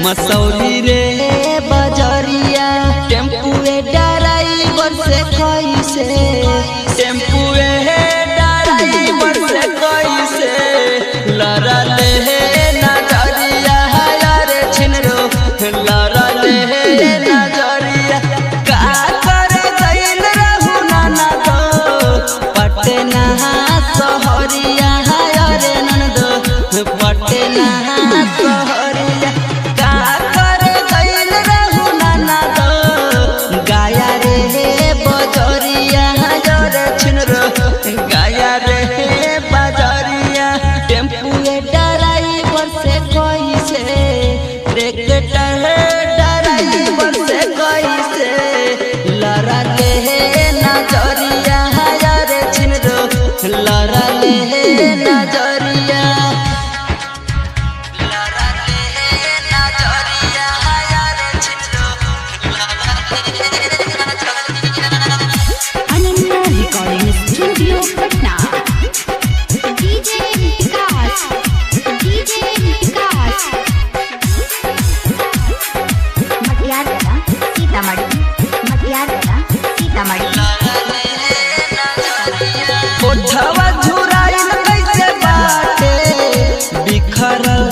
मसौरी रे बजरिया टेम्पुए ड्राइवर से कैसे टेम्पुए ड्राइवर से कैसे लड़ा ले नजरिया यारे छिनरो लड़ा ले नजरिया का करे गइल रहू नाना दो पटना सहरिया यारे ननदो पटना सहरिया का करे गइल रहू नाना दो गाया रे बजरिया यारे छिनरो गाया रे बजरिया टेम्पुए ड्राइवर से कैसे ट्रैक्टर ड्राइवर से कैसे लड़ा ले नजरिया यारे छिनरो लड़ा ले नजरिया लड़ा ले नजरिया यारे छिनरो लड़ा ले नजरिया। Ananya recording studio Patna. DJ Vikas Matiyargarh Sitamarhi ओठवा झुराइल कैसे बाटे बिखरल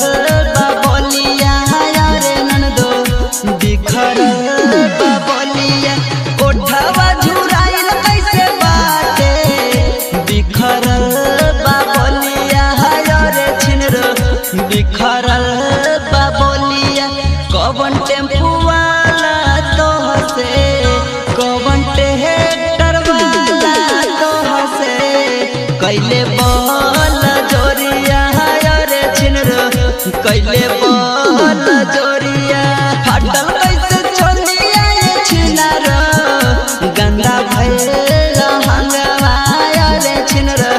बाबलिया यारे ननदो बिखरल बाबलिया ओठवा झुराइल कैसे बाटे बिखरल बाबलिया यारे छिनरो बिखरल बाबलिया कवन टेम्पू वाला तो हसे कवन ट्रैक्टर वाला तो हसे कैले बल जोरिया यारे छिनरो कैले बल जोरिया फाटल कैसे चलिया ये छिनरो गंदा भइल हंगवा यारे छिनरो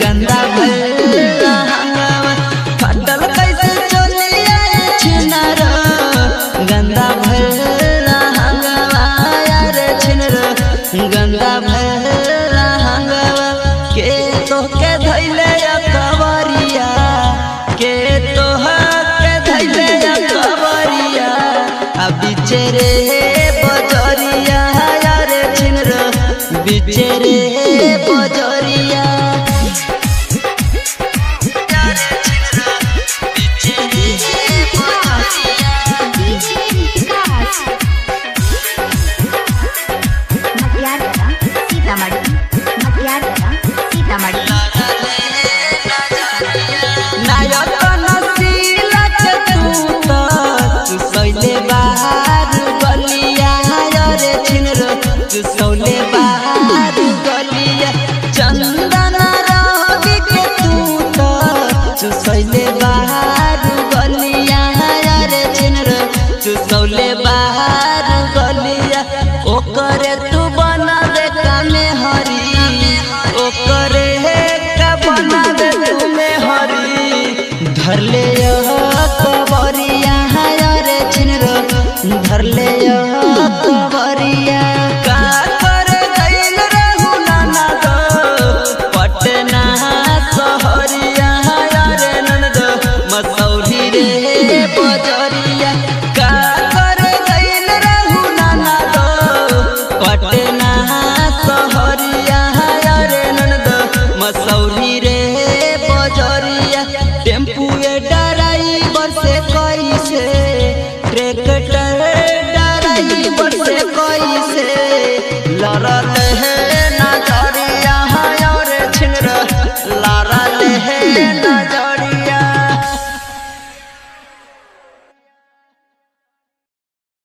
गंदा भइल हंगवा फाटल कैसे चलिया ये छिनरो गंदा भइल हंगवा यारे छिनरो गंदा भइल हंगवा के तो के धैले कवरिया के तो के धैले कवरिया आ बिचरे